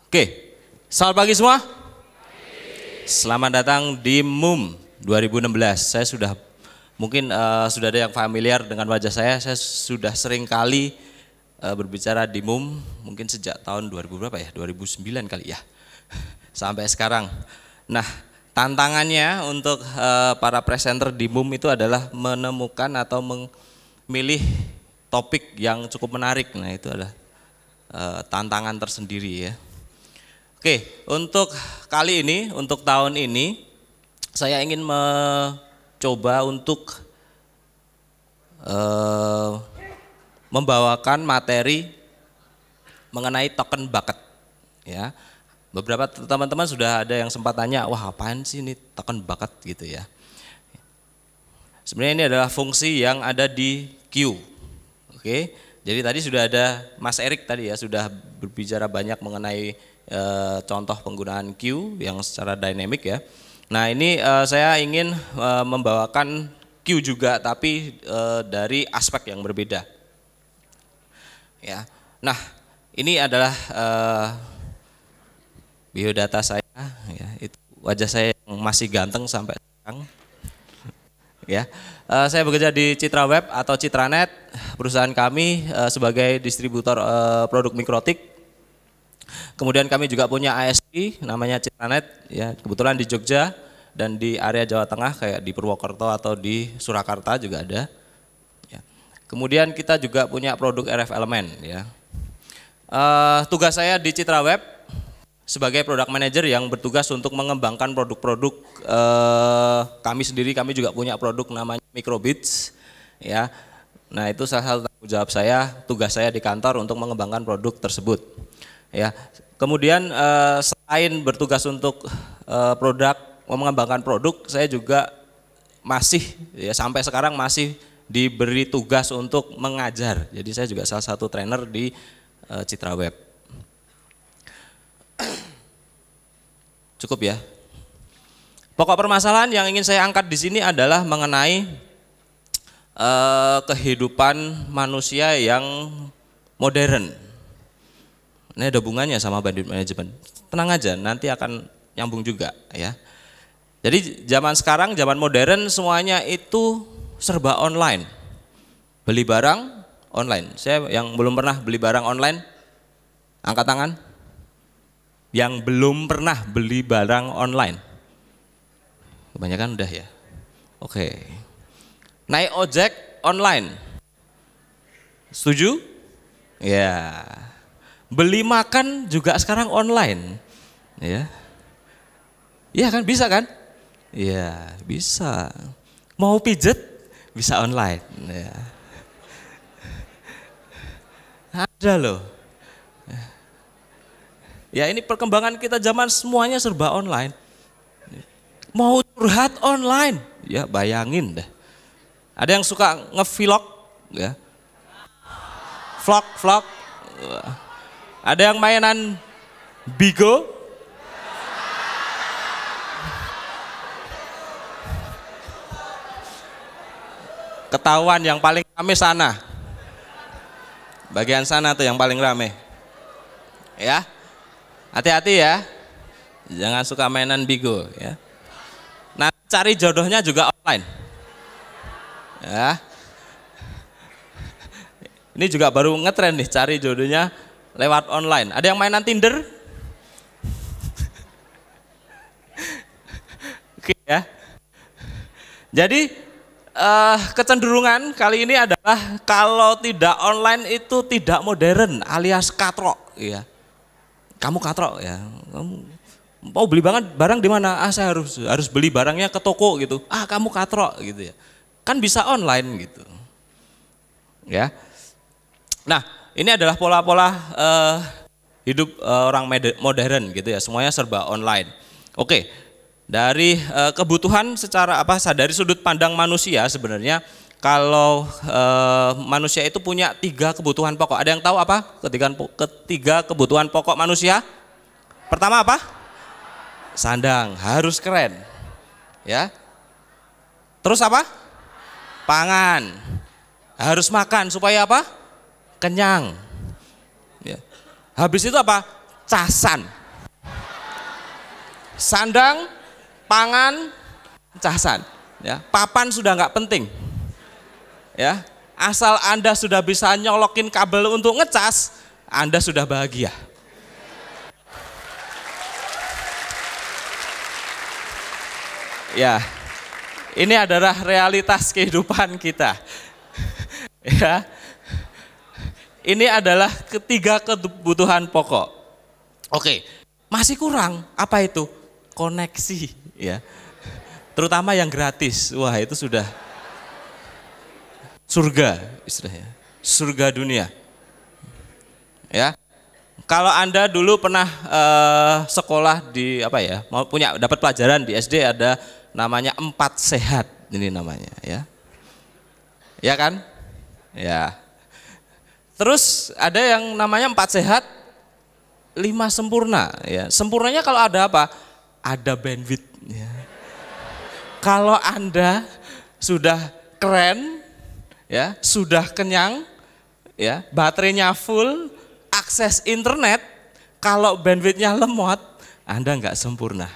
Oke, selamat pagi semua. Selamat datang di MUM 2016. Saya sudah mungkin sudah ada yang familiar dengan wajah saya. Saya sudah sering kali berbicara di MUM mungkin sejak tahun 2000 berapa ya? 2009 kali ya. Sampai sekarang. Nah, tantangannya untuk para presenter di MUM itu adalah menemukan atau memilih topik yang cukup menarik. Nah, itu adalah tantangan tersendiri ya. Oke, untuk kali ini, untuk tahun ini, saya ingin mencoba untuk membawakan materi mengenai token bucket. Ya, beberapa teman-teman sudah ada yang sempat tanya, wah apaan sih ini token bucket gitu ya. Sebenarnya ini adalah fungsi yang ada di queue. Oke, jadi tadi sudah ada Mas Erik tadi ya, sudah berbicara banyak mengenai contoh penggunaan queue yang secara dynamic ya. Nah ini saya ingin membawakan queue juga tapi dari aspek yang berbeda. Ya. Nah ini adalah biodata saya, ya, itu wajah saya yang masih ganteng sampai sekarang. Ya, saya bekerja di Citra Web atau Citranet, perusahaan kami sebagai distributor produk mikrotik. Kemudian kami juga punya ASP namanya Citranet, ya, kebetulan di Jogja dan di area Jawa Tengah kayak di Purwokerto atau di Surakarta juga ada. Ya. Kemudian kita juga punya produk RF Element. Ya. Tugas saya di Citra Web sebagai product manager yang bertugas untuk mengembangkan produk-produk kami sendiri. Kami juga punya produk namanya Microbits. Ya. Nah itu salah satu tanggung jawab saya, tugas saya di kantor untuk mengembangkan produk tersebut. Ya, kemudian selain bertugas untuk mengembangkan produk, saya juga masih ya sampai sekarang masih diberi tugas untuk mengajar. Jadi saya juga salah satu trainer di Citra Web. Cukup ya. Pokok permasalahan yang ingin saya angkat di sini adalah mengenai kehidupan manusia yang modern. Ini ada hubungannya sama bandwidth management. Tenang aja, nanti akan nyambung juga ya. Jadi zaman sekarang, zaman modern semuanya itu serba online. Beli barang online. Saya yang belum pernah beli barang online, angkat tangan. Yang belum pernah beli barang online. Kebanyakan udah ya. Oke. Naik ojek online. Setuju? Ya. Beli makan juga sekarang online, ya, iya kan, bisa kan? Iya bisa. Mau pijet bisa online, ya. Ada loh. Ya ini perkembangan kita zaman semuanya serba online. Mau curhat online, ya bayangin deh. Ada yang suka nge-vlog, ya, vlog. Ada yang mainan Bigo? Ketahuan yang paling rame sana. Bagian sana tuh yang paling rame. Ya. Hati-hati ya. Jangan suka mainan Bigo ya. Nah, cari jodohnya juga online. Ya. Ini juga baru ngetren nih, cari jodohnya lewat online. Ada yang mainan Tinder? Oke ya. Jadi kecenderungan kali ini adalah kalau tidak online itu tidak modern, alias katrok ya. Kamu katrok ya. Kamu mau beli barang di mana? Ah saya harus beli barangnya ke toko gitu. Ah kamu katrok gitu ya. Kan bisa online gitu. Ya. Nah, ini adalah pola-pola hidup orang modern gitu ya, semuanya serba online. Oke, dari kebutuhan secara dari sudut pandang manusia sebenarnya kalau manusia itu punya 3 kebutuhan pokok. Ada yang tahu apa ketiga kebutuhan pokok manusia? Pertama apa? Sandang, harus keren. Ya. Terus apa? Pangan. Harus makan supaya apa? Kenyang. Ya. Habis itu apa? Casan. Sandang, pangan, casan. Ya, papan sudah nggak penting. Ya, asal Anda sudah bisa nyolokin kabel untuk ngecas, Anda sudah bahagia. Ya, ini adalah realitas kehidupan kita. Ya, ini adalah ketiga kebutuhan pokok. Oke, masih kurang. Apa itu? Koneksi. Ya, terutama yang gratis. Wah, itu sudah surga istilahnya, surga dunia. Ya, kalau Anda dulu pernah sekolah di apa ya, mau punya dapat pelajaran di SD ada namanya 4 sehat ini namanya ya, ya kan? Ya. Terus ada yang namanya 4 sehat, 5 sempurna. Ya, sempurnanya kalau ada apa? Ada bandwidth. Ya. Kalau Anda sudah keren, ya, sudah kenyang, ya, baterainya full, akses internet, kalau bandwidthnya lemot, Anda nggak sempurna.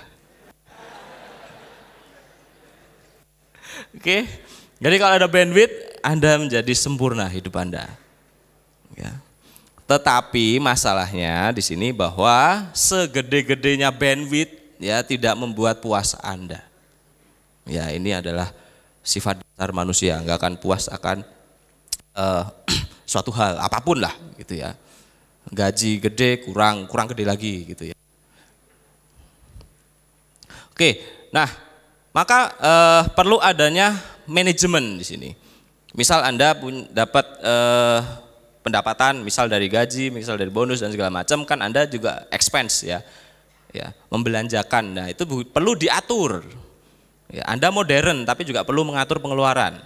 Oke, jadi kalau ada bandwidth, Anda menjadi sempurna hidup Anda. Ya. Tetapi masalahnya di sini bahwa segede-gedenya bandwidth ya tidak membuat puas Anda. Ya, ini adalah sifat dasar manusia, nggak akan puas akan suatu hal apapun lah gitu ya. Gaji gede kurang gede lagi gitu ya. Oke, nah maka perlu adanya manajemen di sini. Misal Anda dapat pendapatan, misal dari gaji, misal dari bonus dan segala macam, kan Anda juga expense ya, membelanjakan. Nah itu perlu diatur. Ya, Anda modern tapi juga perlu mengatur pengeluaran.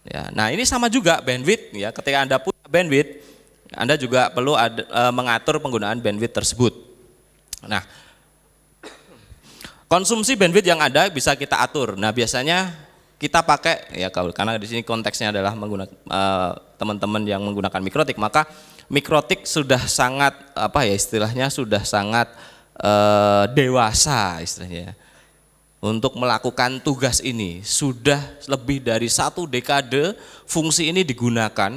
Ya, nah ini sama juga bandwidth ya. Ketika Anda punya bandwidth, Anda juga perlu mengatur penggunaan bandwidth tersebut. Nah, konsumsi bandwidth yang ada bisa kita atur. Nah biasanya kita pakai ya karena di sini konteksnya adalah menggunakan teman-teman yang menggunakan mikrotik, maka mikrotik sudah sangat apa ya istilahnya sudah sangat dewasa istilahnya untuk melakukan tugas ini. Sudah lebih dari 1 dekade fungsi ini digunakan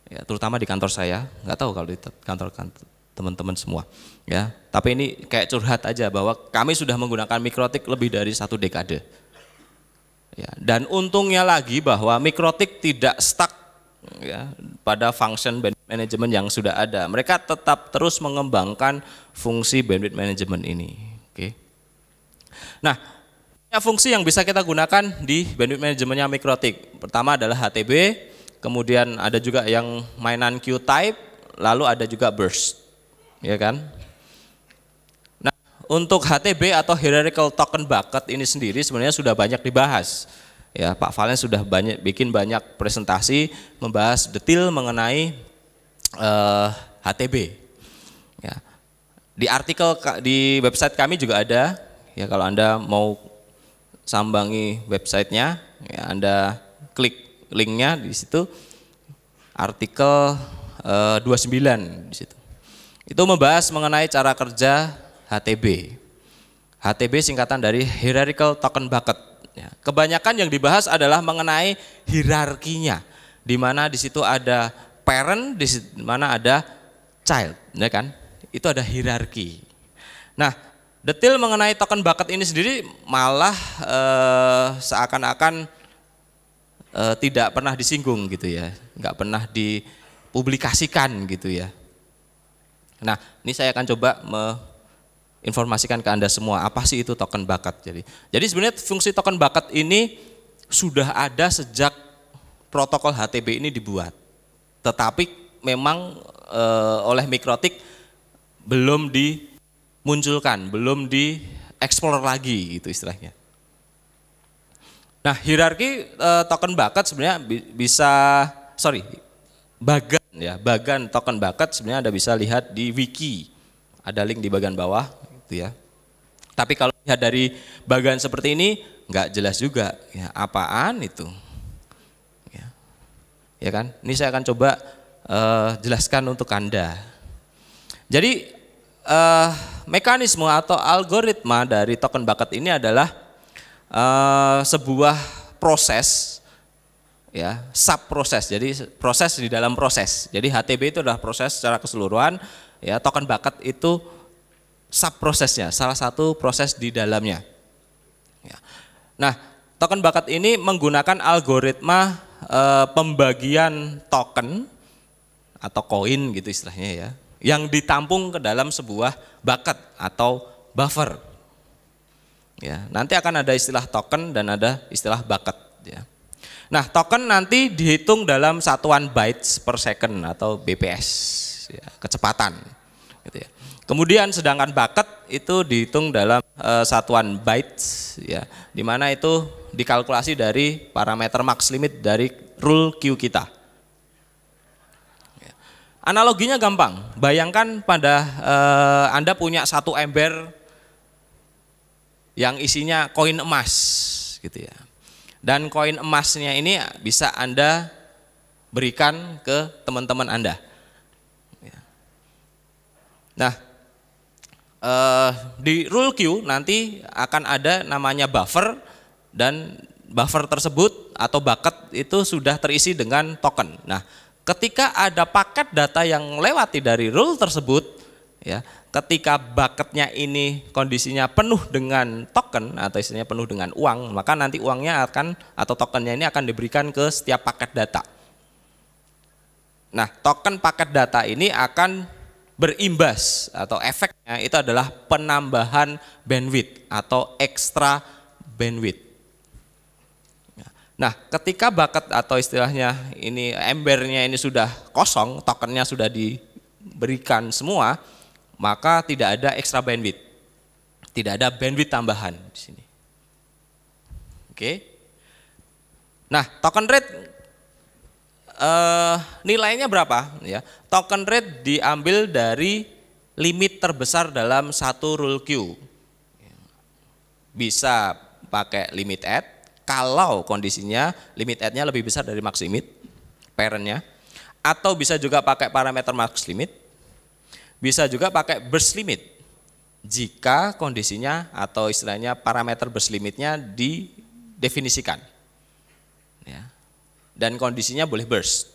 ya, terutama di kantor saya, nggak tahu kalau di kantor teman-teman semua ya, tapi ini kayak curhat aja bahwa kami sudah menggunakan mikrotik lebih dari 1 dekade ya, dan untungnya lagi bahwa mikrotik tidak stuck ya pada function bandwidth management yang sudah ada. Mereka tetap terus mengembangkan fungsi bandwidth management ini. Oke. Nah, fungsi yang bisa kita gunakan di bandwidth manajemennya mikrotik pertama adalah HTB, kemudian ada juga yang mainan Q-type, lalu ada juga burst. Ya kan? Nah, untuk HTB atau hierarchical token bucket ini sendiri sebenarnya sudah banyak dibahas. Ya, Pak Valen sudah bikin banyak presentasi membahas detail mengenai HTB. Ya. Di artikel di website kami juga ada. Ya, kalau Anda mau sambangi websitenya, ya Anda klik linknya di situ. Artikel 29 di situ. Itu membahas mengenai cara kerja HTB. HTB singkatan dari Hierarchical Token Bucket. Ya, kebanyakan yang dibahas adalah mengenai hierarkinya, di mana di situ ada parent, di mana ada child, ya kan? Itu ada hierarki. Nah, detail mengenai token bucket ini sendiri malah seakan-akan tidak pernah disinggung gitu ya, nggak pernah dipublikasikan gitu ya. Nah, ini saya akan coba menginformasikan ke Anda semua apa sih itu token bucket. Jadi sebenarnya fungsi token bucket ini sudah ada sejak protokol HTB ini dibuat, tetapi memang oleh mikrotik belum dimunculkan, belum dieksplor lagi gitu istilahnya. Nah, hierarki token bucket sebenarnya bagan ya, bagan token bucket sebenarnya Anda bisa lihat di wiki, ada link di bagian bawah gitu ya. Tapi kalau lihat dari bagan seperti ini nggak jelas juga ya, apaan itu ya kan. Ini saya akan coba jelaskan untuk Anda. Jadi mekanisme atau algoritma dari token bucket ini adalah sebuah proses, ya, sub proses. Jadi proses di dalam proses. Jadi HTB itu adalah proses secara keseluruhan, ya. Token bucket itu sub prosesnya, salah satu proses di dalamnya. Ya. Nah, token bucket ini menggunakan algoritma pembagian token atau koin gitu istilahnya, ya, yang ditampung ke dalam sebuah bucket atau buffer. Ya, nanti akan ada istilah token dan ada istilah bucket, ya. Nah, token nanti dihitung dalam satuan bytes per second atau BPS, ya, kecepatan, gitu ya. Kemudian sedangkan bucket itu dihitung dalam satuan bytes, ya, di mana itu dikalkulasi dari parameter max limit dari rule Q kita. Analoginya gampang, bayangkan pada Anda punya satu ember yang isinya koin emas, gitu ya. Dan koin emasnya ini bisa Anda berikan ke teman-teman Anda. Nah, di rule Q nanti akan ada namanya buffer, dan buffer tersebut atau bucket itu sudah terisi dengan token. Nah, ketika ada paket data yang lewati dari rule tersebut, ya, ketika bucketnya ini kondisinya penuh dengan token atau istilahnya penuh dengan uang, maka nanti uangnya akan atau tokennya ini akan diberikan ke setiap paket data. Nah, token paket data ini akan berimbas atau efeknya itu adalah penambahan bandwidth atau extra bandwidth. Nah, ketika bucket atau istilahnya ini embernya ini sudah kosong, tokennya sudah diberikan semua, maka tidak ada extra bandwidth, tidak ada bandwidth tambahan di sini. Oke. Nah, token rate nilainya berapa? Ya, token rate diambil dari limit terbesar dalam satu rule Q. Bisa pakai limit add. Kalau kondisinya limit add-nya lebih besar dari max limit parent-nya, atau bisa juga pakai parameter max limit, bisa juga pakai burst limit jika kondisinya atau istilahnya parameter burst limitnya didefinisikan, ya. Dan kondisinya boleh burst.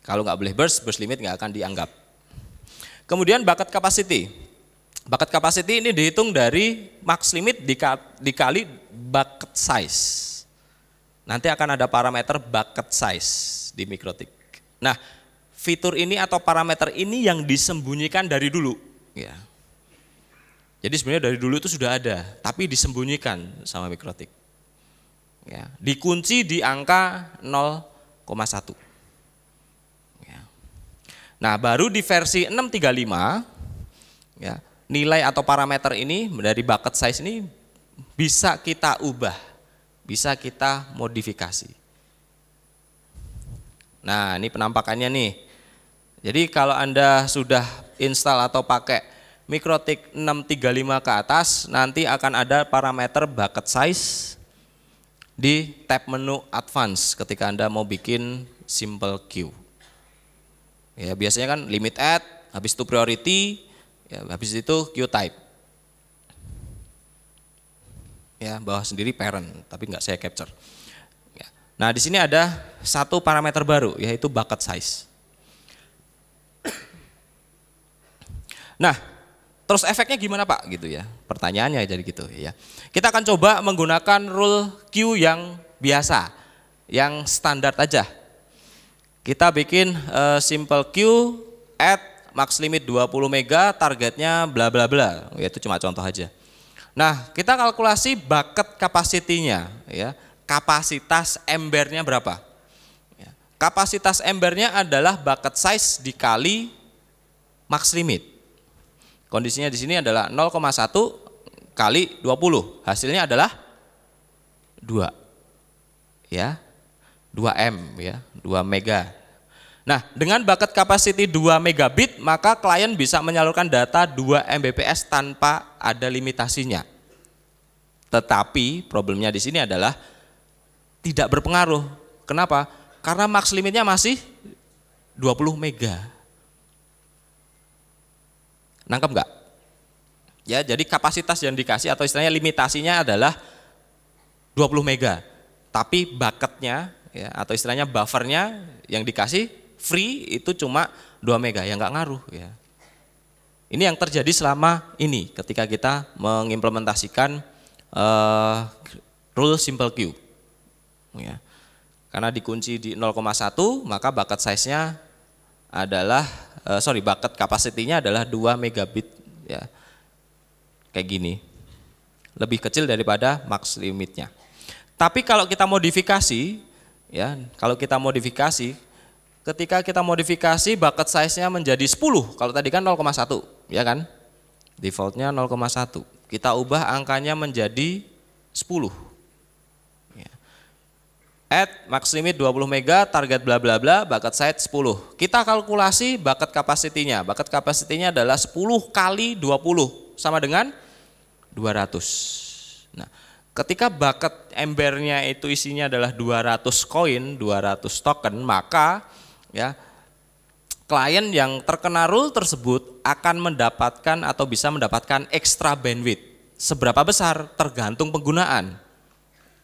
Kalau nggak boleh burst limit nggak akan dianggap. Kemudian bucket capacity. Bucket capacity ini dihitung dari max limit dikali bucket size. Nanti akan ada parameter bucket size di Mikrotik. Nah, fitur ini atau parameter ini yang disembunyikan dari dulu, ya. Jadi sebenarnya dari dulu itu sudah ada, tapi disembunyikan sama Mikrotik. Ya, dikunci di angka 0,1. Ya. Nah, baru di versi 635, ya, nilai atau parameter ini dari bucket size ini bisa kita ubah, bisa kita modifikasi. Nah, ini penampakannya nih. Jadi kalau Anda sudah install atau pakai Mikrotik 635 ke atas, nanti akan ada parameter bucket size di tab menu advance ketika Anda mau bikin simple queue. Ya, biasanya kan limit add, habis itu priority, ya, habis itu queue type. Ya, bawah sendiri parent, tapi nggak saya capture. Ya. Nah, di sini ada satu parameter baru, yaitu bucket size. Nah, terus efeknya gimana Pak? Gitu ya. Pertanyaannya jadi gitu ya. Kita akan coba menggunakan rule queue yang biasa, yang standar aja. Kita bikin simple queue add max limit 20 mega, targetnya bla bla bla. Ya, itu cuma contoh aja. Nah, kita kalkulasi bucket capacity-nya, ya. Kapasitas embernya berapa? Ya. Kapasitas embernya adalah bucket size dikali max limit. Kondisinya di sini adalah 0,1 kali 20. Hasilnya adalah 2. Ya. 2M, ya, 2 mega. Nah, dengan bucket capacity 2 megabit, maka klien bisa menyalurkan data 2 Mbps tanpa ada limitasinya. Tetapi problemnya di sini adalah tidak berpengaruh. Kenapa? Karena max limitnya masih 20 mega. Nangkep nggak? Ya, jadi kapasitas yang dikasih atau istilahnya limitasinya adalah 20 mega. Tapi bucketnya ya, atau istilahnya buffernya yang dikasih free itu cuma 2 mega, ya nggak ngaruh ya. Ini yang terjadi selama ini ketika kita mengimplementasikan rule simple queue. Ya. Karena dikunci di 0,1 maka bucket size-nya adalah bucket capacity-nya adalah 2 megabit ya. Kayak gini. Lebih kecil daripada max limitnya. Tapi kalau kita modifikasi ya, ketika kita modifikasi bucket size-nya menjadi 10, kalau tadi kan 0,1 ya kan? Defaultnya 0,1. Kita ubah angkanya menjadi 10. Add max limit 20 mega, target bla bla bla, bucket size 10. Kita kalkulasi bucket capacity-nya. Bucket capacity-nya adalah 10 kali 20 sama dengan 200. Nah, ketika bucket embernya itu isinya adalah 200 koin, 200 token, maka ya klien yang terkena rule tersebut akan mendapatkan atau bisa mendapatkan extra bandwidth. Seberapa besar? Tergantung penggunaan.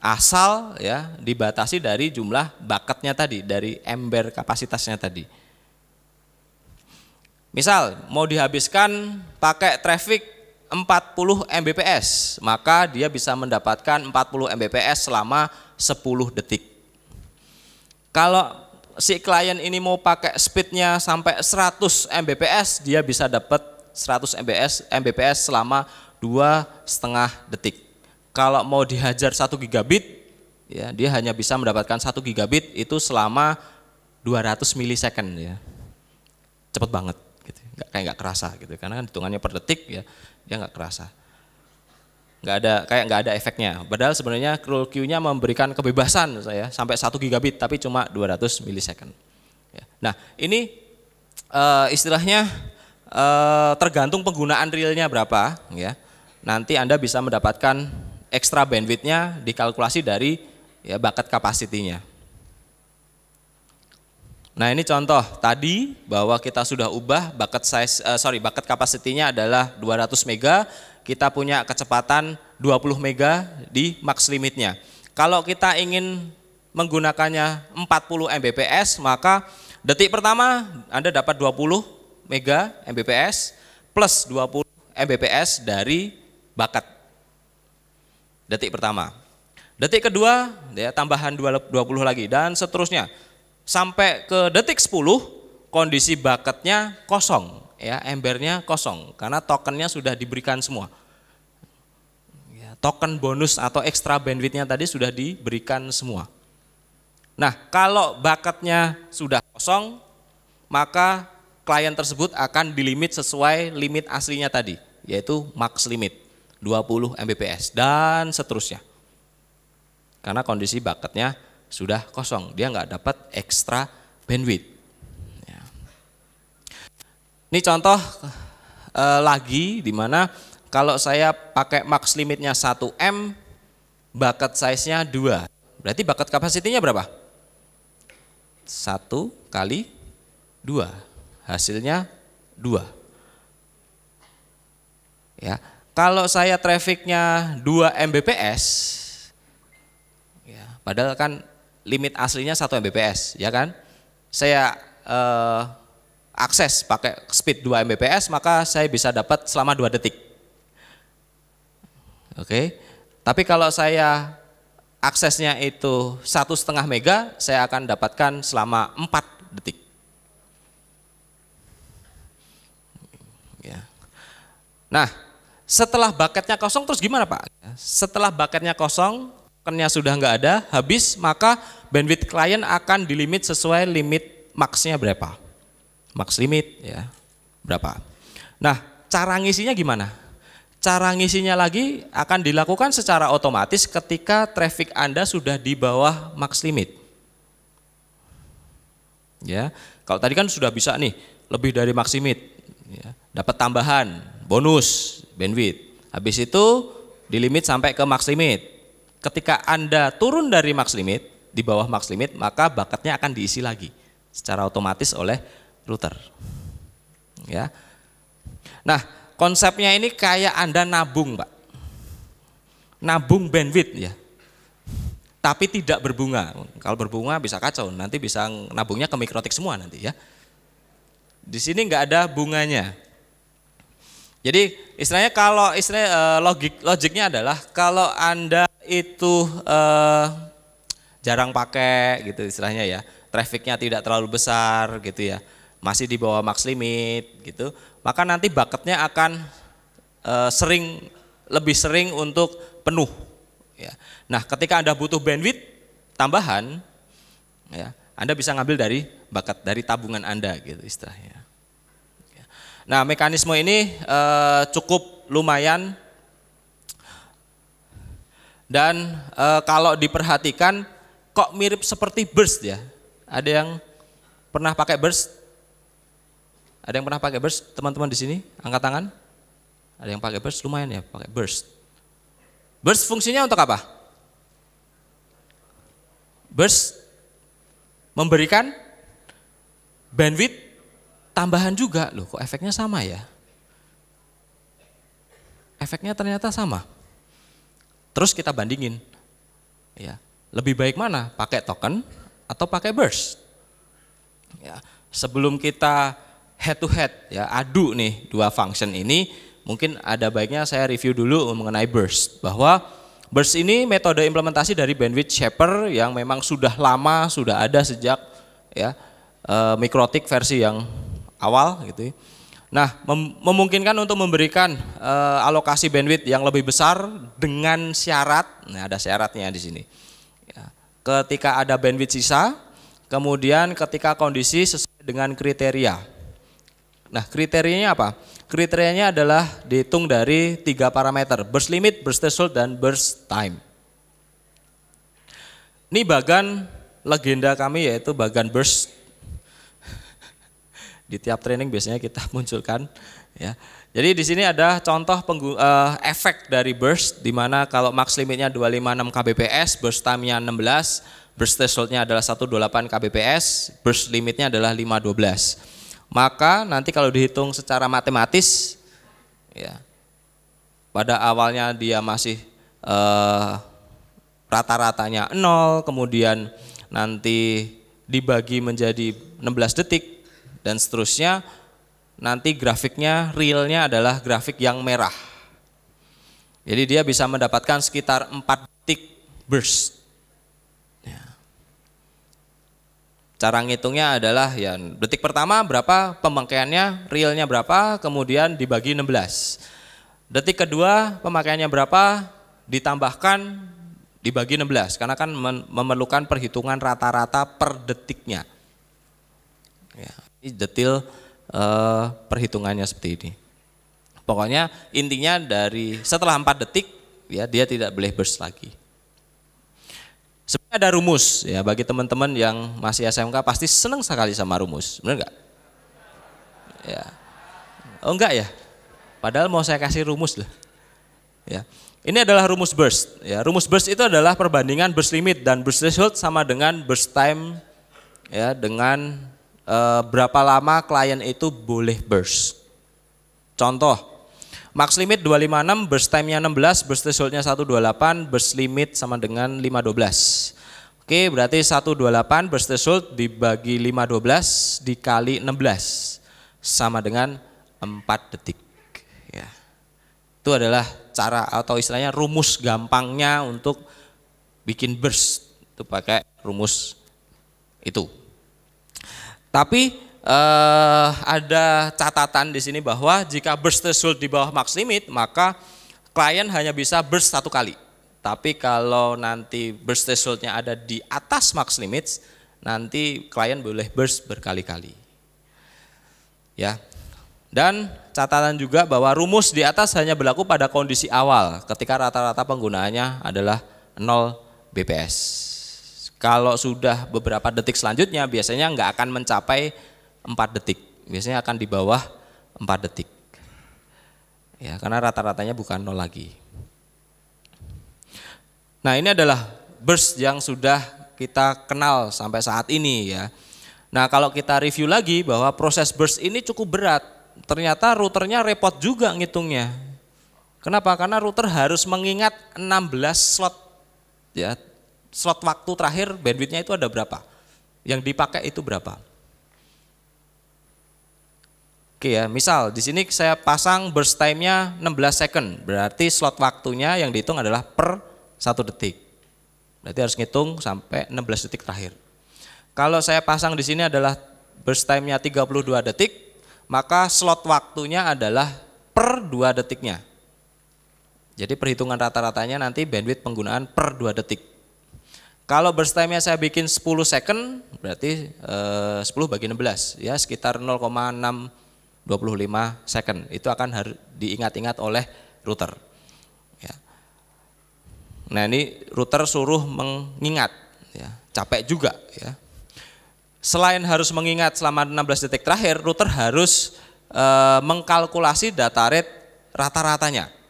Asal ya dibatasi dari jumlah bucketnya tadi, dari ember kapasitasnya tadi. Misal mau dihabiskan pakai traffic 40 Mbps, maka dia bisa mendapatkan 40 Mbps selama 10 detik. Kalau si klien ini mau pakai speednya sampai 100 Mbps, dia bisa dapat 100 Mbps selama 2,5 detik. Kalau mau dihajar 1 gigabit, ya dia hanya bisa mendapatkan 1 gigabit itu selama 200 milisecond ya. Cepet banget gitu. Nggak kerasa gitu, karena kan hitungannya per detik ya, dia nggak kerasa. Nggak ada efeknya. Padahal sebenarnya rule queue-nya memberikan kebebasan saya sampai 1 gigabit tapi cuma 200 milisecond. Ya. Nah, ini istilahnya tergantung penggunaan realnya berapa ya. Nanti Anda bisa mendapatkan extra bandwidth-nya dikalkulasi dari ya bucket capacity-nya. Nah, ini contoh tadi bahwa kita sudah ubah bucket capacity-nya adalah 200 mega, kita punya kecepatan 20 mega di max limitnya. Kalau kita ingin menggunakannya 40 Mbps, maka detik pertama Anda dapat 20 mega Mbps plus 20 Mbps dari bucket. Detik pertama. Detik kedua ya tambahan 20 lagi dan seterusnya. Sampai ke detik 10 kondisi bucketnya kosong ya, embernya kosong karena tokennya sudah diberikan semua. Ya, token bonus atau extra bandwidth-nya tadi sudah diberikan semua. Nah, kalau bucketnya sudah kosong, maka klien tersebut akan dilimit sesuai limit aslinya tadi, yaitu max limit 20 Mbps dan seterusnya. Karena kondisi bucketnya sudah kosong, dia nggak dapat extra bandwidth. Ya. Ini contoh lagi di mana kalau saya pakai max limitnya 1 M, bucket size-nya 2. Berarti bucket capacity-nya berapa? 1 kali 2. Hasilnya 2. Ya. Kalau saya trafficnya 2 Mbps, ya, padahal kan limit aslinya 1 Mbps, ya kan? Saya akses pakai speed 2 Mbps, maka saya bisa dapat selama 2 detik. Oke. Tapi kalau saya aksesnya itu 1,5 mega, saya akan dapatkan selama 4 detik. Ya. Nah, setelah bucketnya kosong terus gimana Pak? Setelah bucketnya kosong, tokennya sudah nggak ada, habis, maka bandwidth klien akan dilimit sesuai limit max-nya berapa. Max limit ya berapa. Nah, cara ngisinya gimana? Cara ngisinya lagi akan dilakukan secara otomatis ketika traffic Anda sudah di bawah max limit. Ya, kalau tadi kan sudah bisa nih lebih dari max limit, ya, dapat tambahan bonus bandwidth. Habis itu dilimit sampai ke max limit. Ketika Anda turun dari max limit, di bawah max limit, maka bucketnya akan diisi lagi secara otomatis oleh router. Ya. Nah, konsepnya ini kayak Anda nabung, Pak. Nabung bandwidth ya. Tapi tidak berbunga. Kalau berbunga bisa kacau, nanti bisa nabungnya ke mikrotik semua nanti ya. Di sini nggak ada bunganya. Jadi istilahnya kalau logiknya adalah kalau Anda itu jarang pakai gitu istilahnya ya, trafficnya tidak terlalu besar gitu ya, masih di bawah max limit gitu, maka nanti bucketnya akan lebih sering untuk penuh. Ya. Nah, ketika Anda butuh bandwidth tambahan, ya, Anda bisa ngambil dari bucket, dari tabungan Anda gitu istilahnya. Ya. Nah, mekanisme ini cukup lumayan dan kalau diperhatikan kok mirip seperti burst ya. Ada yang pernah pakai burst? Ada yang pernah pakai burst? Teman-teman di sini angkat tangan. Ada yang pakai burst? Lumayan ya pakai burst. Burst fungsinya untuk apa? Burst memberikan bandwidth tambahan juga. Loh, kok efeknya sama ya? Efeknya ternyata sama. Terus kita bandingin. Ya, lebih baik mana? Pakai token atau pakai burst? Ya, sebelum kita head to head ya, adu nih dua function ini, mungkin ada baiknya saya review dulu mengenai burst, bahwa burst ini metode implementasi dari bandwidth shaper yang memang sudah lama, sudah ada sejak ya mikrotik versi yang awal gitu. Nah, memungkinkan untuk memberikan alokasi bandwidth yang lebih besar dengan syarat, nah ada syaratnya di sini. Ya, ketika ada bandwidth sisa, kemudian ketika kondisi sesuai dengan kriteria. Nah, kriterianya apa? Kriterianya adalah dihitung dari 3 parameter, burst limit, burst threshold, dan burst time. Ini bagan legenda kami yaitu bagan burst. Di tiap training biasanya kita munculkan. Ya. Jadi di sini ada contoh efek dari burst, di mana kalau max limitnya 256 kbps, burst time-nya 16, burst threshold-nya adalah 128 kbps, burst limitnya adalah 512. Maka nanti kalau dihitung secara matematis, ya, pada awalnya dia masih rata-ratanya 0, kemudian nanti dibagi menjadi 16 detik, dan seterusnya, nanti grafiknya, realnya adalah grafik yang merah. Jadi dia bisa mendapatkan sekitar 4 detik burst. Cara ngitungnya adalah ya detik pertama berapa pemakaiannya, realnya berapa, kemudian dibagi 16. Detik kedua pemakaiannya berapa, ditambahkan dibagi 16, karena kan memerlukan perhitungan rata-rata per detiknya. Ya, ini detail perhitungannya seperti ini. Pokoknya intinya dari setelah 4 detik ya dia tidak boleh burst lagi. Sebenarnya ada rumus ya, bagi teman-teman yang masih SMK pasti senang sekali sama rumus, benar enggak? Ya. Oh enggak ya? Padahal mau saya kasih rumus loh. Ya. Ini adalah rumus burst. Ya, rumus burst itu adalah perbandingan burst limit dan burst threshold sama dengan burst time ya, dengan berapa lama klien itu boleh burst. Contoh, max limit 256, burst time-nya 16, burst threshold-nya 128, burst limit sama dengan 512. Oke, berarti 128 burst threshold dibagi 512 dikali 16 sama dengan 4 detik. Ya. Itu adalah cara atau istilahnya rumus gampangnya untuk bikin burst. Itu pakai rumus itu. Tapi ada catatan di sini bahwa jika burst threshold di bawah max limit, maka klien hanya bisa burst 1 kali. Tapi kalau nanti burst threshold-nya ada di atas max limit, nanti klien boleh burst berkali-kali. Ya. Dan catatan juga bahwa rumus di atas hanya berlaku pada kondisi awal, ketika rata-rata penggunaannya adalah 0 bps. Kalau sudah beberapa detik selanjutnya biasanya nggak akan mencapai 4 detik, biasanya akan di bawah 4 detik. Ya, karena rata-ratanya bukan 0 lagi. Nah, ini adalah burst yang sudah kita kenal sampai saat ini ya. Nah, kalau kita review lagi bahwa proses burst ini cukup berat ternyata routernya repot juga ngitungnya. Kenapa? Karena router harus mengingat 16 slot, ya, slot waktu terakhir bandwidthnya itu ada berapa, yang dipakai itu berapa. Oke ya, misal di sini saya pasang burst time-nya 16 second, berarti slot waktunya yang dihitung adalah per 1 detik. Berarti harus ngitung sampai 16 detik terakhir. Kalau saya pasang di sini adalah burst time-nya 32 detik, maka slot waktunya adalah per 2 detiknya. Jadi perhitungan rata-ratanya nanti bandwidth penggunaan per 2 detik. Kalau burst time-nya saya bikin 10 second, berarti 10 bagi 16, ya sekitar 0,625 second. Itu akan harus diingat-ingat oleh router. Ya. Nah ini router suruh mengingat, ya, capek juga. Ya. Selain harus mengingat selama 16 detik terakhir, router harus mengkalkulasi data rate rata-ratanya.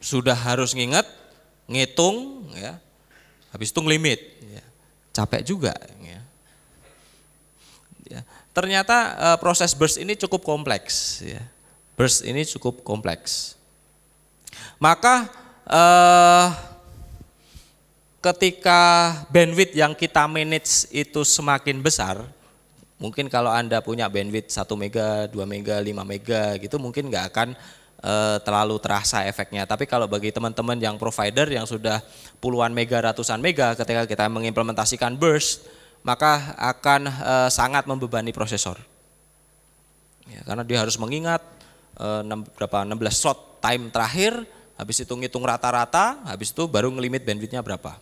Sudah harus nginget, ngitung, ya, habis itu ngelimit, ya. Capek juga. Ya. Ya. Ternyata proses burst ini cukup kompleks. Ya. Burst ini cukup kompleks. Maka ketika bandwidth yang kita manage itu semakin besar, mungkin kalau Anda punya bandwidth 1 mega, 2 mega, 5 mega gitu mungkin nggak akan terlalu terasa efeknya. Tapi kalau bagi teman-teman yang provider yang sudah puluhan mega, ratusan mega, ketika kita mengimplementasikan burst, maka akan sangat membebani prosesor. Ya, karena dia harus mengingat 16 slot time terakhir, habis itu ngitung rata-rata, habis itu baru ngelimit bandwidthnya berapa.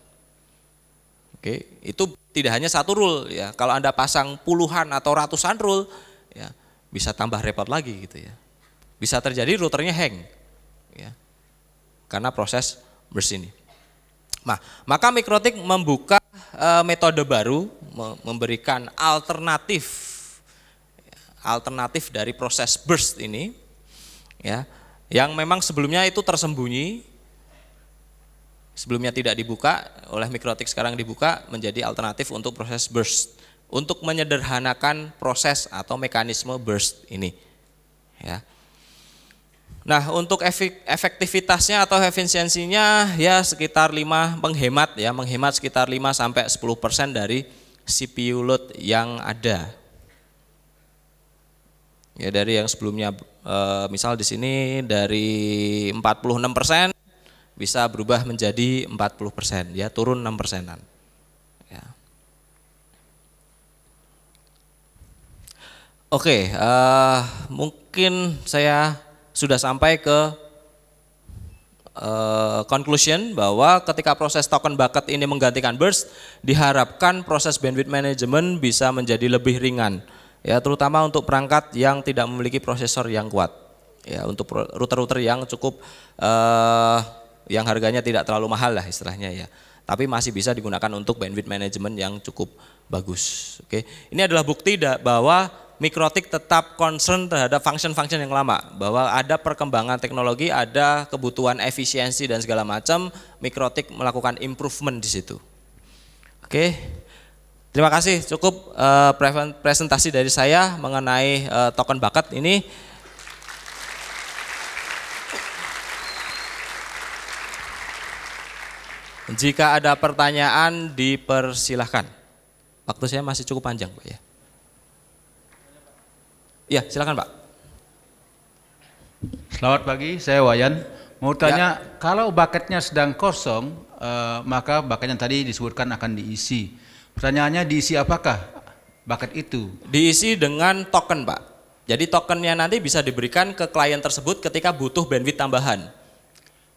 Oke, itu tidak hanya satu rule ya. Kalau Anda pasang puluhan atau ratusan rule, ya bisa tambah repot lagi gitu ya. Bisa terjadi routernya hang, ya, karena proses burst ini. Nah, maka Mikrotik membuka metode baru, memberikan alternatif dari proses burst ini, ya, yang memang sebelumnya itu tersembunyi, sebelumnya tidak dibuka oleh Mikrotik, sekarang dibuka menjadi alternatif untuk proses burst, untuk menyederhanakan proses atau mekanisme burst ini, ya. Nah, untuk efektivitasnya atau efisiensinya ya sekitar menghemat sekitar 5 sampai 10% dari CPU load yang ada. Ya, dari yang sebelumnya misal di sini dari 46% bisa berubah menjadi 40%, ya, turun 6%-an. Ya. Oke, mungkin saya sudah sampai ke conclusion bahwa ketika proses token bucket ini menggantikan burst, diharapkan proses bandwidth management bisa menjadi lebih ringan, ya, terutama untuk perangkat yang tidak memiliki prosesor yang kuat, ya, untuk router-router yang cukup yang harganya tidak terlalu mahal lah istilahnya, ya, tapi masih bisa digunakan untuk bandwidth management yang cukup bagus. Oke, ini adalah bukti bahwa Mikrotik tetap concern terhadap function-function yang lama, bahwa ada perkembangan teknologi, ada kebutuhan efisiensi dan segala macam, Mikrotik melakukan improvement di situ. Oke, terima kasih, cukup presentasi dari saya mengenai token bucket ini. Jika ada pertanyaan dipersilahkan. Waktu saya masih cukup panjang, Pak, ya. Ya, silakan, Pak. Selamat pagi, saya Wayan. Mau tanya, ya, kalau bucketnya sedang kosong, maka bucket yang tadi disebutkan akan diisi. Pertanyaannya, diisi apakah bucket itu? Diisi dengan token, Pak. Jadi tokennya nanti bisa diberikan ke klien tersebut ketika butuh bandwidth tambahan.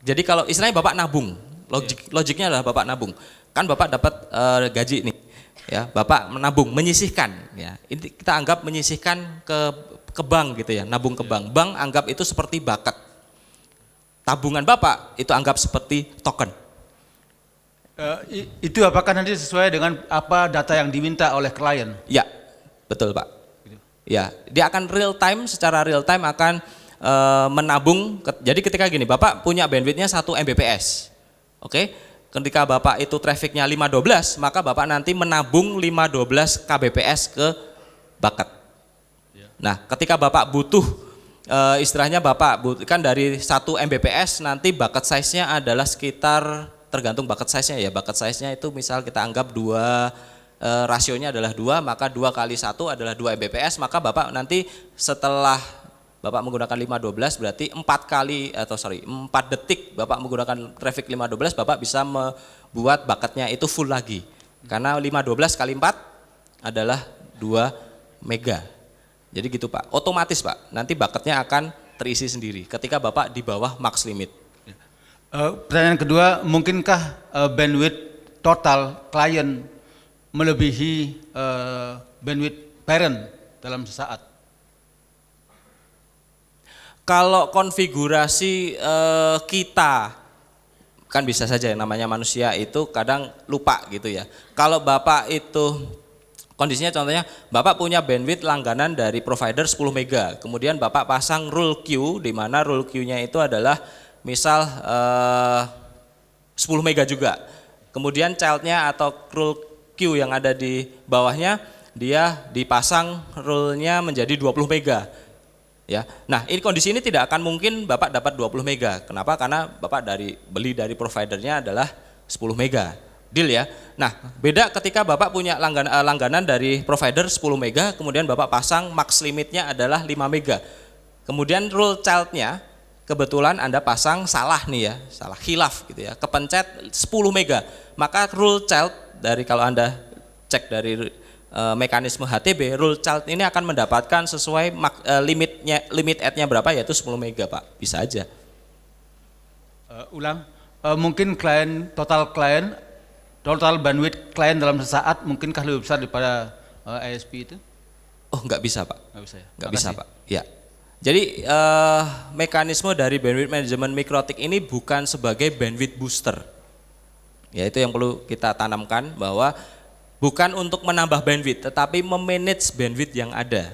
Jadi kalau istilahnya Bapak nabung, logiknya adalah Bapak nabung. Kan Bapak dapat gaji nih. Ya, Bapak menabung, menyisihkan, ya. Ini kita anggap menyisihkan ke bank gitu ya, nabung ke bank. Bank anggap itu seperti bucket. Tabungan Bapak itu anggap seperti token. Itu apakah nanti sesuai dengan apa data yang diminta oleh klien? Ya, betul, Pak. Ya, dia akan secara real time akan menabung. Jadi ketika gini, Bapak punya bandwidthnya 1 Mbps. Oke. Ketika Bapak itu trafficnya 512, maka Bapak nanti menabung 512 kbps ke bucket. Nah, ketika Bapak butuh istilahnya Bapak kan dari 1 Mbps nanti bucket size-nya adalah sekitar, tergantung bucket size-nya ya. Bucket size-nya itu misal kita anggap 2, rasionya adalah 2, maka 2 kali 1 adalah 2 Mbps, maka Bapak nanti setelah Bapak menggunakan 512 berarti 4 detik Bapak menggunakan traffic 512, Bapak bisa membuat bucketnya itu full lagi. Karena 512 kali 4 adalah 2 mega. Jadi gitu Pak, otomatis Pak, nanti bucketnya akan terisi sendiri ketika Bapak di bawah max limit. Pertanyaan kedua, mungkinkah bandwidth total klien melebihi bandwidth parent dalam sesaat? Kalau konfigurasi kita, kan bisa saja namanya manusia itu kadang lupa gitu ya. Kalau Bapak itu kondisinya contohnya Bapak punya bandwidth langganan dari provider 10 mega, kemudian Bapak pasang rule queue di mana rule queue-nya itu adalah misal 10 mega juga. Kemudian child-nya atau rule queue yang ada di bawahnya dia dipasang rule-nya menjadi 20 mega. Ya, nah ini kondisi ini tidak akan mungkin Bapak dapat 20 mega. Kenapa? Karena Bapak beli dari providernya adalah 10 mega. Deal ya. Nah, beda ketika Bapak punya langganan dari provider 10 mega, kemudian Bapak pasang max limitnya adalah 5 mega. Kemudian rule child-nya kebetulan Anda pasang salah nih ya, salah khilaf gitu ya, kepencet 10 mega. Maka rule child dari kalau Anda cek dari mekanisme HTB, rule child ini akan mendapatkan sesuai limit add-nya berapa, yaitu 10 mega Pak, bisa aja. Mungkin total bandwidth klien dalam sesaat mungkinkah lebih besar daripada ISP itu? Oh nggak bisa Pak, nggak bisa ya? Nggak bisa Pak, ya. Jadi mekanisme dari bandwidth management mikrotik ini bukan sebagai bandwidth booster. Ya itu yang perlu kita tanamkan, bahwa bukan untuk menambah bandwidth, tetapi memanage bandwidth yang ada.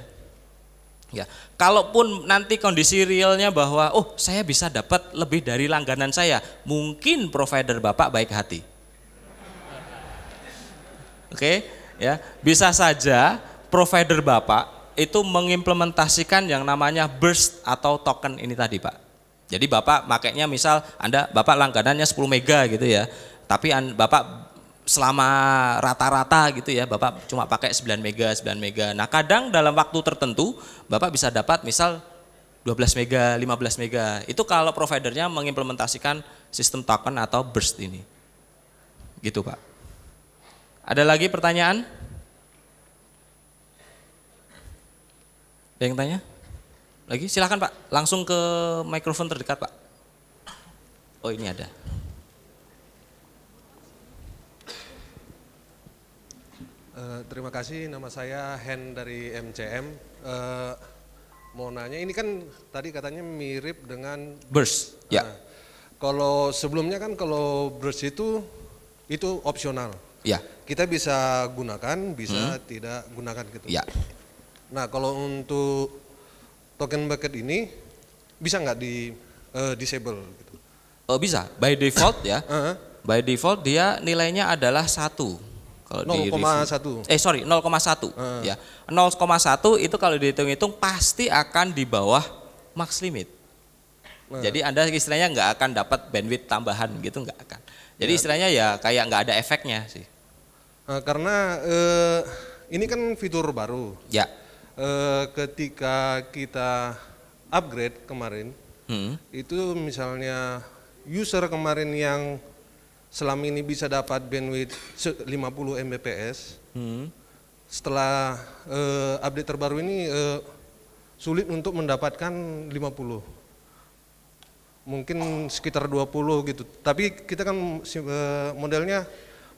Ya, kalaupun nanti kondisi realnya bahwa saya bisa dapat lebih dari langganan saya, mungkin provider Bapak baik hati. Oke, ya, bisa saja provider Bapak itu mengimplementasikan yang namanya burst atau token ini tadi Pak. Jadi Bapak makainya misal Bapak langganannya 10 mega gitu ya, tapi Bapak selama rata-rata gitu ya Bapak cuma pakai 9 mega. Nah kadang dalam waktu tertentu Bapak bisa dapat misal 12 mega, 15 mega. Itu kalau providernya mengimplementasikan sistem token atau burst ini. Gitu Pak. Ada lagi pertanyaan? Ada yang tanya? Lagi? Silakan Pak, langsung ke mikrofon terdekat Pak. Oh ini ada. Terima kasih, nama saya Hen dari MCM. Mau nanya, ini kan tadi katanya mirip dengan burst. Ya. Kalau sebelumnya kan kalau burst itu opsional. Ya. Kita bisa gunakan, bisa tidak gunakan gitu. Ya. Nah kalau untuk token bucket ini bisa nggak disable gitu? Oh bisa, by default ya. By default dia nilainya adalah 1. 0,1. 0,1 ya. 0,1 itu kalau dihitung-hitung pasti akan di bawah max limit. Jadi Anda istilahnya nggak akan dapat bandwidth tambahan gitu, nggak akan. Jadi istilahnya ya kayak nggak ada efeknya sih. Karena ini kan fitur baru. Ya. Ketika kita upgrade kemarin, itu misalnya user kemarin yang selama ini bisa dapat bandwidth 50 Mbps, setelah update terbaru ini sulit untuk mendapatkan 50, mungkin sekitar 20 gitu. Tapi kita kan modelnya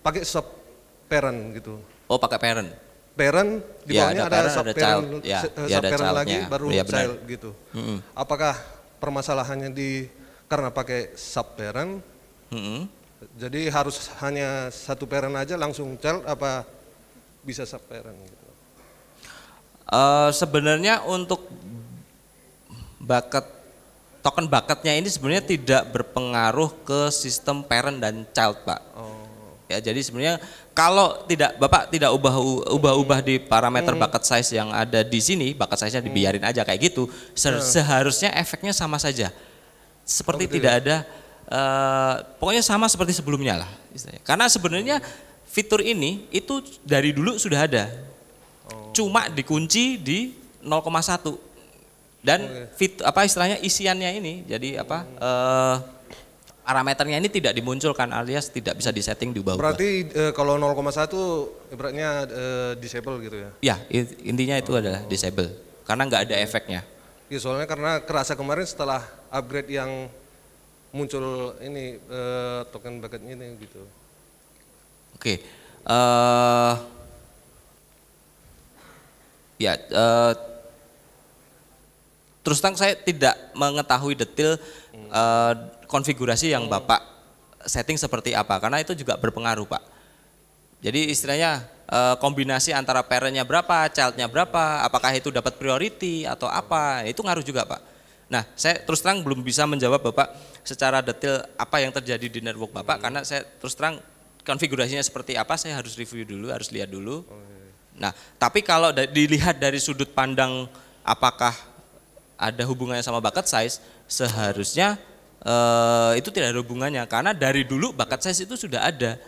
pakai sub parent gitu. Oh pakai parent? Parent, di bawahnya ada sub parent, sub parent lagi baru child gitu. Apakah permasalahannya karena pakai sub parent? Jadi harus hanya satu parent aja langsung child, apa bisa sub parent gitu? Sebenarnya untuk token bucketnya ini sebenarnya tidak berpengaruh ke sistem parent dan child Pak. Ya, jadi sebenarnya kalau Bapak tidak ubah di parameter bucket size yang ada di sini, bucket size-nya dibiarin aja kayak gitu, seharusnya efeknya sama saja. Seperti tidak ada, pokoknya sama seperti sebelumnya lah. Karena sebenarnya fitur ini itu dari dulu sudah ada, cuma dikunci di 0,1 dan istilahnya isiannya ini, jadi parameternya ini tidak dimunculkan alias tidak bisa disetting diubah-ubah. Berarti kalau 0,1 ibaratnya disable gitu ya? Ya, intinya itu adalah disable karena nggak ada efeknya. Ya, soalnya karena kerasa kemarin setelah upgrade yang muncul ini token bucket ini gitu. Oke, terus terang saya tidak mengetahui detail konfigurasi yang Bapak setting seperti apa, karena itu juga berpengaruh Pak. Jadi istilahnya kombinasi antara parentnya berapa, childnya berapa, apakah itu dapat priority atau apa, itu ngaruh juga Pak. Nah, saya terus terang belum bisa menjawab Bapak secara detail apa yang terjadi di network Bapak, karena saya terus terang konfigurasinya seperti apa, saya harus review dulu, harus lihat dulu. Nah, tapi kalau dilihat dari sudut pandang apakah ada hubungannya sama bucket size, seharusnya itu tidak ada hubungannya, karena dari dulu bucket size itu sudah ada,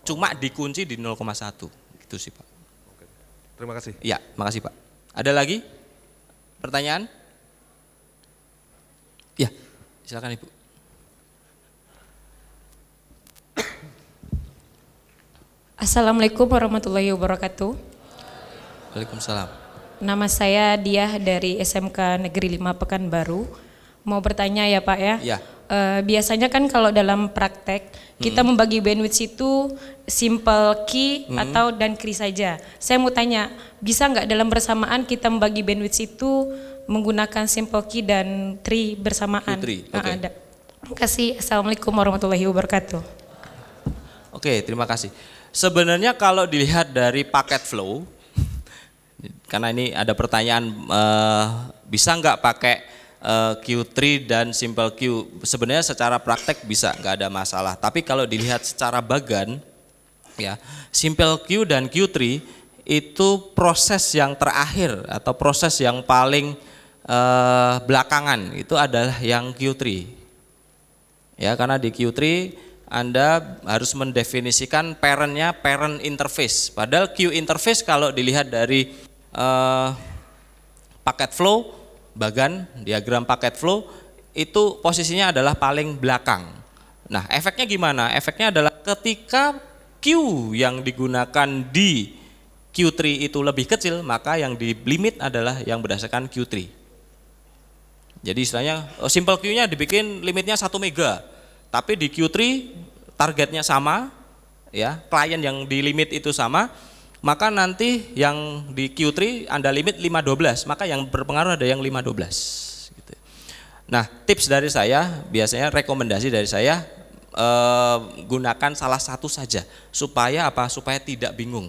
cuma dikunci di 0,1 gitu sih Pak. Oke. Terima kasih. Ya, makasih Pak. Ada lagi pertanyaan? Ya, silakan Ibu. Assalamualaikum warahmatullahi wabarakatuh. Waalaikumsalam. Nama saya Diah dari SMK Negeri 5 Pekanbaru. Mau bertanya ya Pak ya? Ya. Biasanya kan kalau dalam praktek kita membagi bandwidth itu simple key atau dan key saja. Saya mau tanya, bisa nggak dalam bersamaan kita membagi bandwidth itu menggunakan simple key dan tree bersamaan? Tree, okay. Terima kasih. Assalamualaikum warahmatullahi wabarakatuh. Oke, terima kasih. Sebenarnya kalau dilihat dari paket flow, karena ini ada pertanyaan bisa nggak pakai Q3 dan simple Q, sebenarnya secara praktek bisa, nggak ada masalah. Tapi kalau dilihat secara bagan, ya simple Q dan Q3 itu proses yang terakhir atau proses yang paling belakangan itu adalah yang Q3. Ya, karena di Q3 Anda harus mendefinisikan parentnya parent interface. Padahal Q interface kalau dilihat dari paket flow, bagan diagram paket flow itu posisinya adalah paling belakang. Nah, efeknya gimana? Efeknya adalah ketika Q yang digunakan di Q3 itu lebih kecil, maka yang di limit adalah yang berdasarkan Q3. Jadi istilahnya simple Q-nya dibikin limitnya 1 mega, tapi di Q3 targetnya sama, ya klien yang di limit itu sama, maka nanti yang di Q3 Anda limit 512, maka yang berpengaruh ada yang 512 gitu. Nah, tips dari saya, biasanya rekomendasi dari saya gunakan salah satu saja supaya apa? Supaya tidak bingung.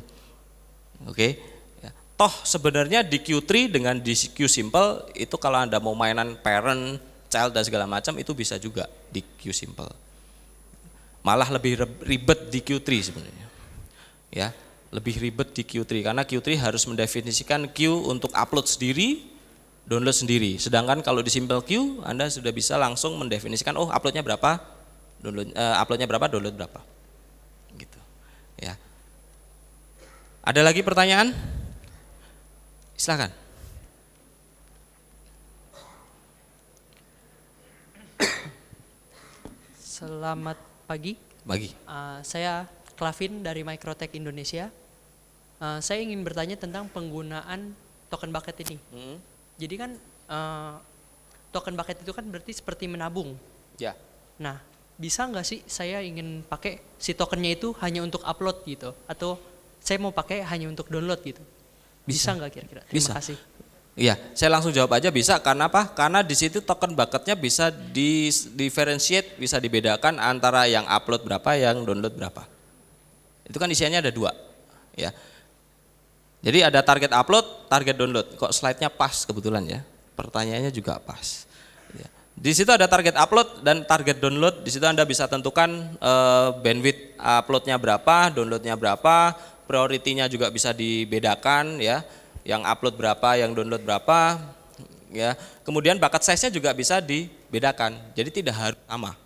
Oke. Ya. Toh sebenarnya di Q3 dengan di Q simple itu kalau Anda mau mainan parent, child dan segala macam itu bisa juga di Q simple. Malah lebih ribet di Q3 sebenarnya. Ya. Lebih ribet di Q3 karena Q3 harus mendefinisikan Q untuk upload sendiri, download sendiri. Sedangkan kalau di simple Q Anda sudah bisa langsung mendefinisikan uploadnya berapa, uploadnya berapa, download berapa. Gitu. Ya. Ada lagi pertanyaan? Silakan. Selamat pagi. Pagi. Saya Clavin dari Microtech Indonesia. Saya ingin bertanya tentang penggunaan token bucket ini. Jadi kan token bucket itu kan berarti seperti menabung. Ya. Nah, bisa nggak sih saya ingin pakai si tokennya itu hanya untuk upload gitu, atau saya mau pakai hanya untuk download gitu? Bisa nggak kira-kira? Terima kasih. Iya, saya langsung jawab aja bisa. Karena apa? Karena di situ token bucketnya bisa differentiate, bisa dibedakan antara yang upload berapa, yang download berapa. Itu kan isiannya ada 2, ya. Jadi ada target upload, target download. Kok slide-nya pas kebetulan ya? Pertanyaannya juga pas. Ya. Di situ ada target upload dan target download. Di situ Anda bisa tentukan bandwidth uploadnya berapa, downloadnya berapa, prioritinya juga bisa dibedakan ya. Yang upload berapa, yang download berapa, ya. Kemudian bucket size-nya juga bisa dibedakan. Jadi tidak harus sama.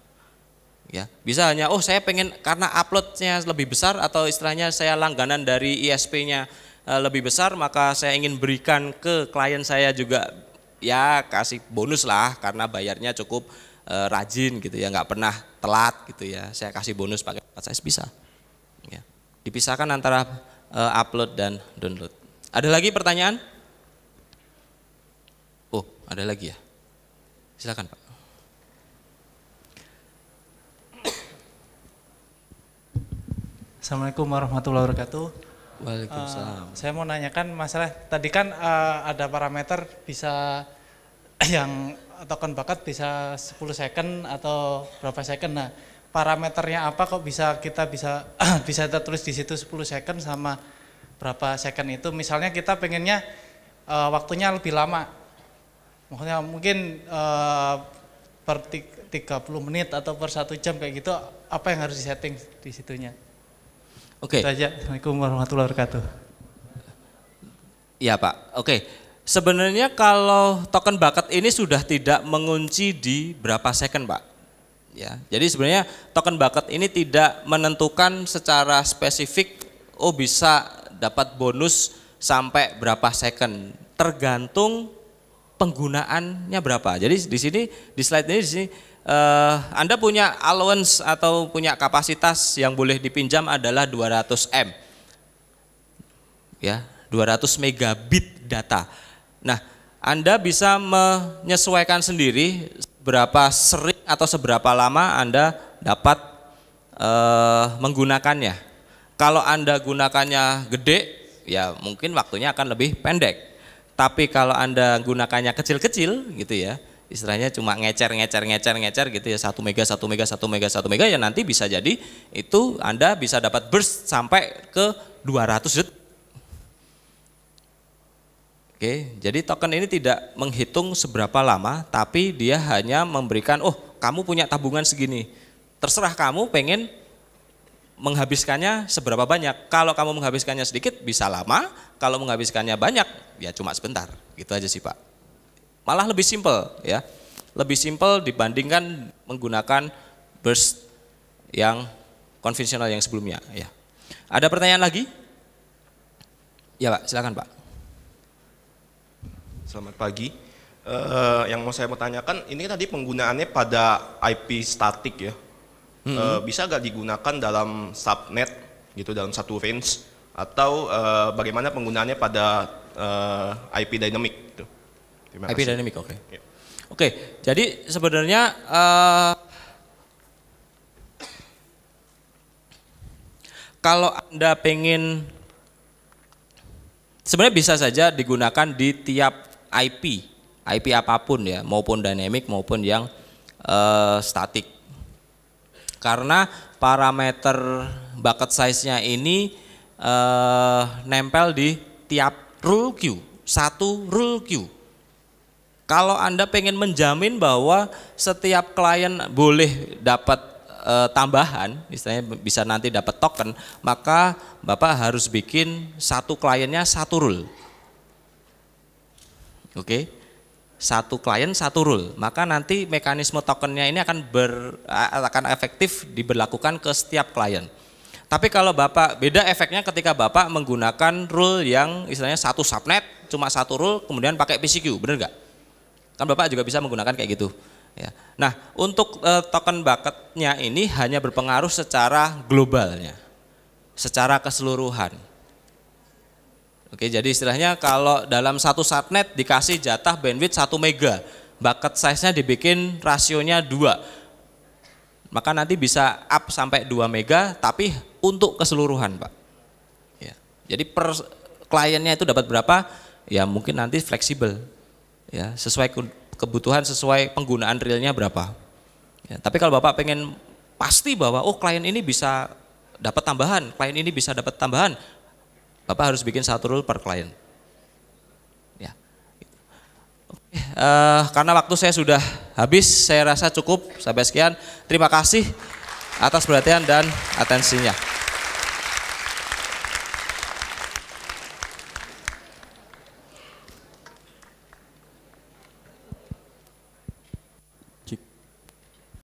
Ya, bisa hanya saya pengen karena uploadnya lebih besar atau istilahnya saya langganan dari ISP-nya lebih besar, maka saya ingin berikan ke klien saya juga ya kasih bonus lah karena bayarnya cukup rajin gitu ya, nggak pernah telat gitu ya. Saya kasih bonus pakai bucket size bisa. Ya. Dipisahkan antara upload dan download. Ada lagi pertanyaan? Oh, ada lagi ya. Silakan Pak. Assalamualaikum warahmatullahi wabarakatuh. Waalaikumsalam. Saya mau nanyakan masalah tadi kan ada parameter bisa yang token bucket bisa 10 second atau berapa second. Nah, parameternya apa kok kita bisa tertulis di situ 10 second sama berapa second itu. Misalnya kita pengennya waktunya lebih lama. Maksudnya mungkin per 30 menit atau per 1 jam kayak gitu, apa yang harus disetting di situnya? Oke. Itu aja. Assalamualaikum warahmatullahi wabarakatuh. Iya Pak, oke. Sebenarnya kalau token bucket ini sudah tidak mengunci di berapa second Pak. Ya, jadi sebenarnya token bucket ini tidak menentukan secara spesifik, bisa dapat bonus sampai berapa second, tergantung penggunaannya berapa. Jadi di sini di slide ini di sini Anda punya allowance atau punya kapasitas yang boleh dipinjam adalah 200 M. Ya, 200 megabit data. Nah, Anda bisa menyesuaikan sendiri berapa sering atau seberapa lama Anda dapat menggunakannya. Kalau Anda gunakannya gede, ya mungkin waktunya akan lebih pendek. Tapi kalau Anda gunakannya kecil-kecil gitu ya, istilahnya cuma ngecer gitu ya, 1 mega, 1 mega, 1 mega, 1 mega, ya nanti bisa jadi itu Anda bisa dapat burst sampai ke 200 detik. Oke, jadi token ini tidak menghitung seberapa lama, tapi dia hanya memberikan, kamu punya tabungan segini, terserah kamu pengen menghabiskannya seberapa banyak. Kalau kamu menghabiskannya sedikit bisa lama, kalau menghabiskannya banyak ya cuma sebentar, gitu aja sih Pak. Malah lebih simpel ya, lebih simpel dibandingkan menggunakan burst yang konvensional yang sebelumnya. Ya. Ada pertanyaan lagi? Ya Pak, silakan Pak. Selamat pagi. Yang mau tanyakan, ini tadi penggunaannya pada IP statik ya. Bisa nggak digunakan dalam subnet gitu, dalam satu range, atau bagaimana penggunaannya pada IP dynamic gitu. Terima IP kasih. dynamic, oke. Ya. Oke, jadi sebenarnya kalau Anda pengen, sebenarnya bisa saja digunakan di tiap IP apapun ya, maupun dynamic maupun yang statik. Karena parameter bucket size-nya ini nempel di tiap rule queue, satu rule queue. Kalau Anda pengen menjamin bahwa setiap klien boleh dapat tambahan, istilahnya bisa nanti dapat token, maka Bapak harus bikin satu kliennya satu rule. Oke, satu klien satu rule, maka nanti mekanisme tokennya ini akan efektif diberlakukan ke setiap klien. Tapi kalau Bapak, beda efeknya ketika Bapak menggunakan rule yang istilahnya satu subnet, cuma satu rule, kemudian pakai PCQ, bener nggak? Kan Bapak juga bisa menggunakan kayak gitu. Ya. Nah, untuk token bucketnya ini hanya berpengaruh secara globalnya, secara keseluruhan. Oke, jadi istilahnya kalau dalam satu subnet dikasih jatah bandwidth 1 mega, bucket size-nya dibikin rasionya 2. Maka nanti bisa up sampai 2 mega, tapi untuk keseluruhan Pak. Ya. Jadi per kliennya itu dapat berapa, ya mungkin nanti fleksibel. Ya, sesuai kebutuhan, sesuai penggunaan realnya berapa. Ya, tapi kalau Bapak pengen pasti bahwa klien ini bisa dapat tambahan, klien ini bisa dapat tambahan, Bapak harus bikin satu rule per klien. Ya. Karena waktu saya sudah habis, saya rasa cukup. Sampai sekian. Terima kasih atas perhatian dan atensinya.